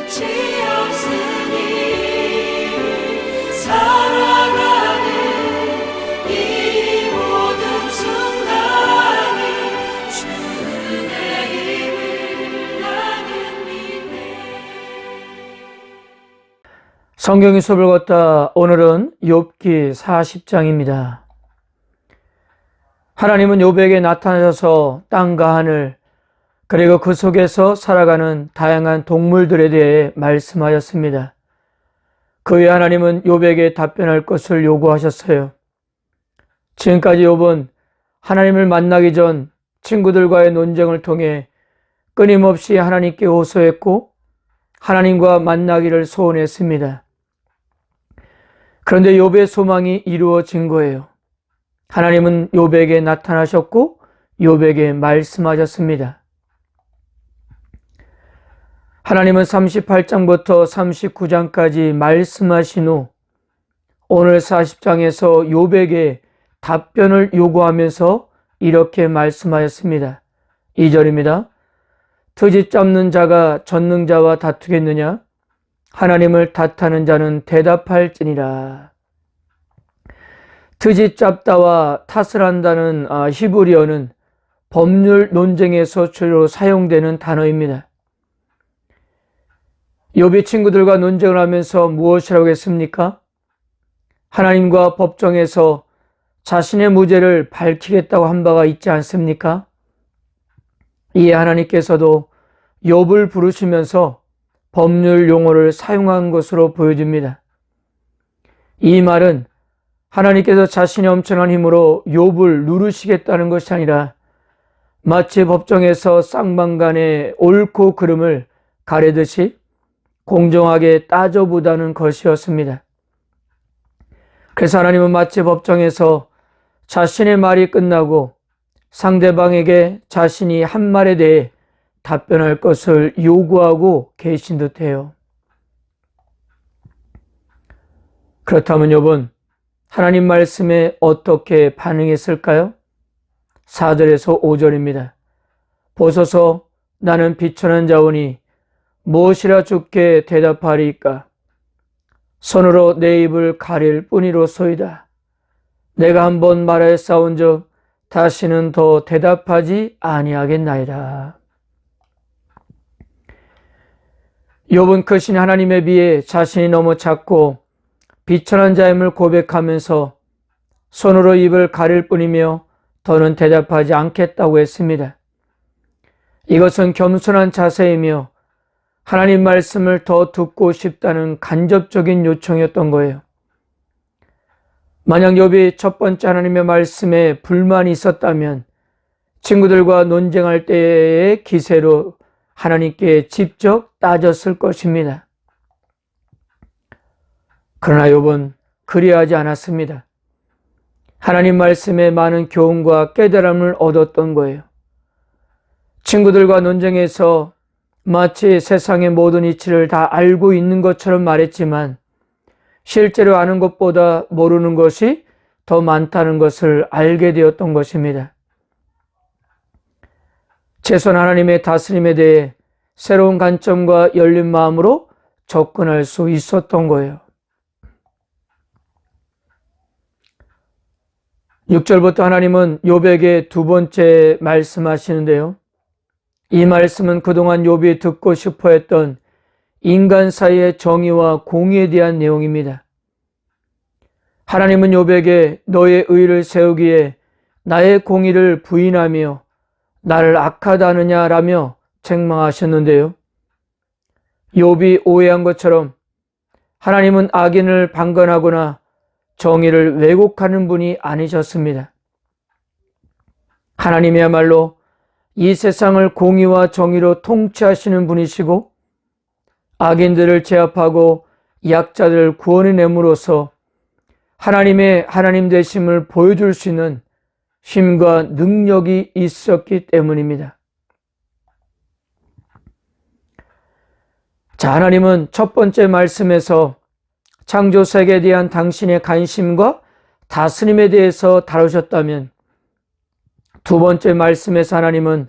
끝이 없으니 살아가는 이 모든 순간이 주의 힘을 나는 믿네. 성경의 수업을 걷다. 오늘은 욥기 40장입니다. 하나님은 욥에게 나타나셔서 땅과 하늘 그리고 그 속에서 살아가는 다양한 동물들에 대해 말씀하셨습니다. 그 후에 하나님은 욥에게 답변할 것을 요구하셨어요. 지금까지 욥은 하나님을 만나기 전 친구들과의 논쟁을 통해 끊임없이 하나님께 호소했고 하나님과 만나기를 소원했습니다. 그런데 욥의 소망이 이루어진 거예요. 하나님은 욥에게 나타나셨고 욥에게 말씀하셨습니다. 하나님은 38장부터 39장까지 말씀하신 후 오늘 40장에서 욥에게 답변을 요구하면서 이렇게 말씀하였습니다. 2절입니다. 트집 잡는 자가 전능자와 다투겠느냐? 하나님을 탓하는 자는 대답할지니라. 트집 잡다와 탓을 한다는 히브리어는 법률 논쟁에서 주로 사용되는 단어입니다. 욥이 친구들과 논쟁을 하면서 무엇이라고 했습니까? 하나님과 법정에서 자신의 무죄를 밝히겠다고 한 바가 있지 않습니까? 이에 하나님께서도 욥을 부르시면서 법률 용어를 사용한 것으로 보여집니다. 이 말은 하나님께서 자신의 엄청난 힘으로 욥을 누르시겠다는 것이 아니라 마치 법정에서 쌍방간의 옳고 그름을 가리듯이 공정하게 따져보다는 것이었습니다. 그래서 하나님은 마치 법정에서 자신의 말이 끝나고 상대방에게 자신이 한 말에 대해 답변할 것을 요구하고 계신 듯해요. 그렇다면 욥은 하나님 말씀에 어떻게 반응했을까요? 4절에서 5절입니다. 보소서 나는 비천한 자오니 무엇이라 주께 대답하리이까? 손으로 내 입을 가릴 뿐이로소이다. 내가 한번 말하였사온 즉 다시는 더 대답하지 아니하겠나이다. 욥은 크신 하나님에 비해 자신이 너무 작고 비천한 자임을 고백하면서 손으로 입을 가릴 뿐이며 더는 대답하지 않겠다고 했습니다. 이것은 겸손한 자세이며 하나님 말씀을 더 듣고 싶다는 간접적인 요청이었던 거예요. 만약 욥이 첫 번째 하나님의 말씀에 불만이 있었다면 친구들과 논쟁할 때의 기세로 하나님께 직접 따졌을 것입니다. 그러나 욥은 그리하지 않았습니다. 하나님 말씀에 많은 교훈과 깨달음을 얻었던 거예요. 친구들과 논쟁에서 마치 세상의 모든 이치를 다 알고 있는 것처럼 말했지만 실제로 아는 것보다 모르는 것이 더 많다는 것을 알게 되었던 것입니다. 최소한 하나님의 다스림에 대해 새로운 관점과 열린 마음으로 접근할 수 있었던 거예요. 6절부터 하나님은 욥에게 두 번째 말씀하시는데요. 이 말씀은 그동안 욥이 듣고 싶어 했던 인간 사이의 정의와 공의에 대한 내용입니다. 하나님은 욥에게 너의 의를 세우기에 나의 공의를 부인하며 나를 악하다 하느냐라며 책망하셨는데요. 욥이 오해한 것처럼 하나님은 악인을 방관하거나 정의를 왜곡하는 분이 아니셨습니다. 하나님이야말로 이 세상을 공의와 정의로 통치하시는 분이시고 악인들을 제압하고 약자들을 구원해냄으로써 하나님의 하나님 되심을 보여줄 수 있는 힘과 능력이 있었기 때문입니다. 자, 하나님은 첫 번째 말씀에서 창조 세계에 대한 당신의 관심과 다스림에 대해서 다루셨다면 두 번째 말씀에서 하나님은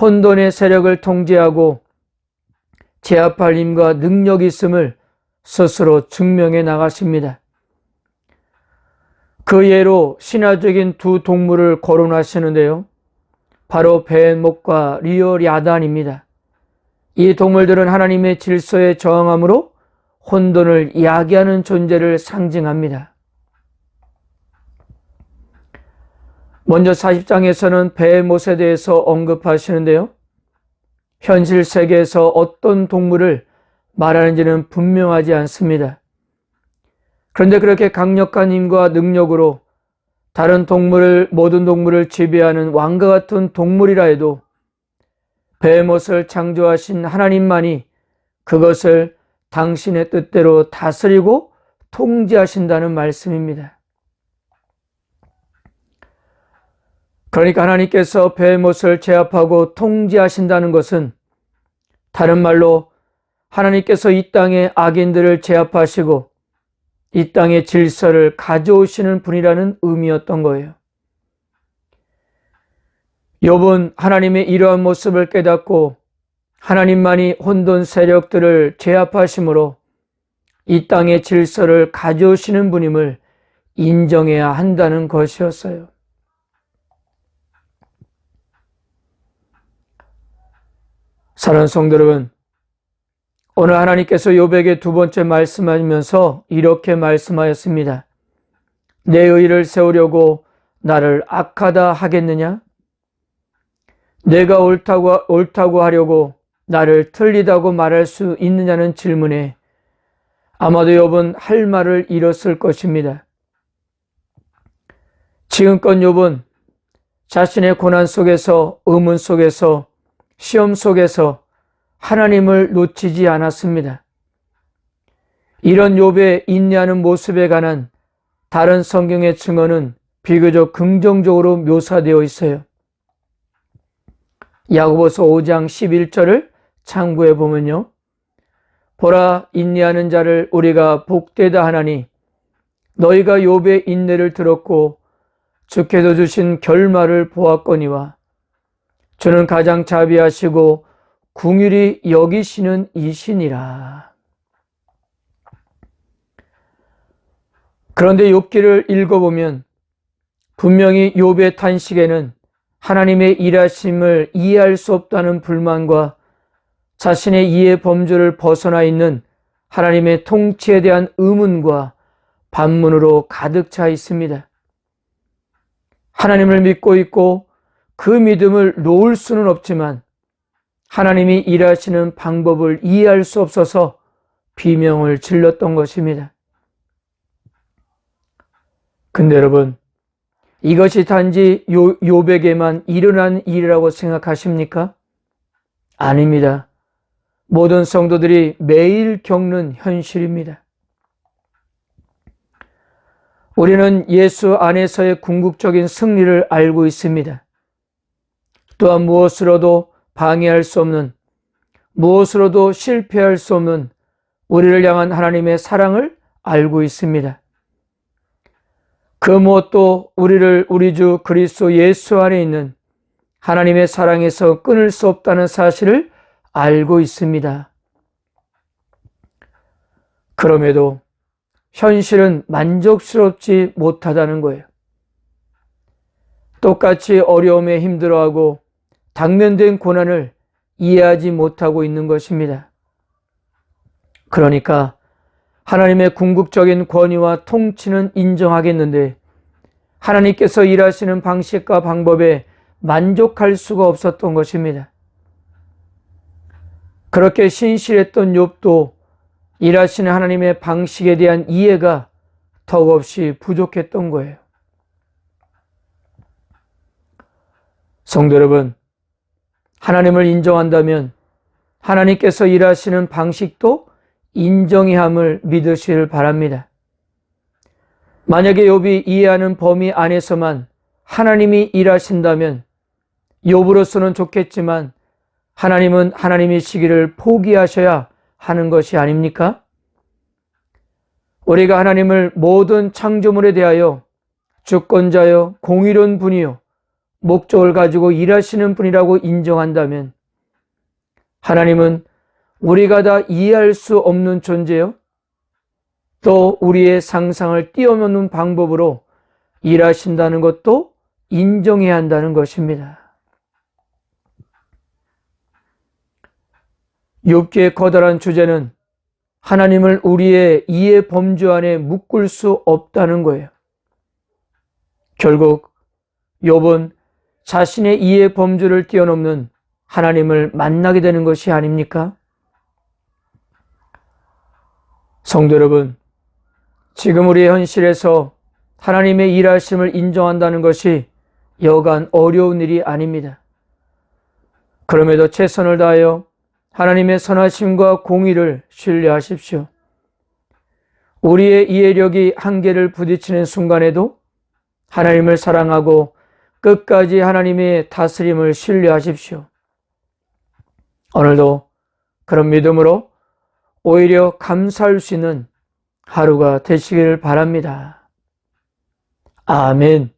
혼돈의 세력을 통제하고 제압할 힘과 능력이 있음을 스스로 증명해 나가십니다. 그 예로 신화적인 두 동물을 거론하시는데요. 바로 벤목과 리오야단입니다. 이 동물들은 하나님의 질서에 저항함으로 혼돈을 야기하는 존재를 상징합니다. 먼저 40장에서는 베헤못에 대해서 언급하시는데요. 현실 세계에서 어떤 동물을 말하는지는 분명하지 않습니다. 그런데 그렇게 강력한 힘과 능력으로 다른 모든 동물을 지배하는 왕과 같은 동물이라 해도 베헤못을 창조하신 하나님만이 그것을 당신의 뜻대로 다스리고 통제하신다는 말씀입니다. 그러니까 하나님께서 베헤못을 제압하고 통제하신다는 것은 다른 말로 하나님께서 이 땅의 악인들을 제압하시고 이 땅의 질서를 가져오시는 분이라는 의미였던 거예요. 욥은 하나님의 이러한 모습을 깨닫고 하나님만이 혼돈 세력들을 제압하심으로 이 땅의 질서를 가져오시는 분임을 인정해야 한다는 것이었어요. 사랑하는 성도 여러분, 오늘 하나님께서 욥에게 두 번째 말씀하시면서 이렇게 말씀하였습니다. 내 의를 세우려고 나를 악하다 하겠느냐? 내가 옳다고 하려고 나를 틀리다고 말할 수 있느냐는 질문에 아마도 욥은 할 말을 잃었을 것입니다. 지금껏 욥은 자신의 고난 속에서, 의문 속에서, 시험 속에서 하나님을 놓치지 않았습니다. 이런 욥의 인내하는 모습에 관한 다른 성경의 증언은 비교적 긍정적으로 묘사되어 있어요. 야고보서 5장 11절을 참고해 보면요. 보라, 인내하는 자를 우리가 복되다 하나니 너희가 욥의 인내를 들었고 주께서 주신 결말을 보았거니와 주는 가장 자비하시고 긍휼히 여기시는 이시니라. 그런데 욥기를 읽어보면 분명히 욥의 탄식에는 하나님의 일하심을 이해할 수 없다는 불만과 자신의 이해 범주를 벗어나 있는 하나님의 통치에 대한 의문과 반문으로 가득 차 있습니다. 하나님을 믿고 있고 그 믿음을 놓을 수는 없지만 하나님이 일하시는 방법을 이해할 수 없어서 비명을 질렀던 것입니다. 근데 여러분, 이것이 단지 욥에게만 일어난 일이라고 생각하십니까? 아닙니다. 모든 성도들이 매일 겪는 현실입니다. 우리는 예수 안에서의 궁극적인 승리를 알고 있습니다. 또한 무엇으로도 방해할 수 없는, 무엇으로도 실패할 수 없는 우리를 향한 하나님의 사랑을 알고 있습니다. 그 무엇도 우리를 우리 주 그리스도 예수 안에 있는 하나님의 사랑에서 끊을 수 없다는 사실을 알고 있습니다. 그럼에도 현실은 만족스럽지 못하다는 거예요. 똑같이 어려움에 힘들어하고 당면된 고난을 이해하지 못하고 있는 것입니다. 그러니까 하나님의 궁극적인 권위와 통치는 인정하겠는데 하나님께서 일하시는 방식과 방법에 만족할 수가 없었던 것입니다. 그렇게 신실했던 욥도 일하시는 하나님의 방식에 대한 이해가 턱없이 부족했던 거예요. 성도 여러분, 하나님을 인정한다면 하나님께서 일하시는 방식도 인정해야 함을 믿으시길 바랍니다. 만약에 욥이 이해하는 범위 안에서만 하나님이 일하신다면 욥으로서는 좋겠지만 하나님은 하나님이시기를 포기하셔야 하는 것이 아닙니까? 우리가 하나님을 모든 창조물에 대하여 주권자여 공의로운 분이요 목적을 가지고 일하시는 분이라고 인정한다면 하나님은 우리가 다 이해할 수 없는 존재요. 또 우리의 상상을 뛰어넘는 방법으로 일하신다는 것도 인정해야 한다는 것입니다. 욥기의 커다란 주제는 하나님을 우리의 이해 범주 안에 묶을 수 없다는 거예요. 결국 욥은 자신의 이해 범주를 뛰어넘는 하나님을 만나게 되는 것이 아닙니까? 성도 여러분, 지금 우리의 현실에서 하나님의 일하심을 인정한다는 것이 여간 어려운 일이 아닙니다. 그럼에도 최선을 다하여 하나님의 선하심과 공의를 신뢰하십시오. 우리의 이해력이 한계를 부딪히는 순간에도 하나님을 사랑하고 끝까지 하나님의 다스림을 신뢰하십시오. 오늘도 그런 믿음으로 오히려 감사할 수 있는 하루가 되시기를 바랍니다. 아멘.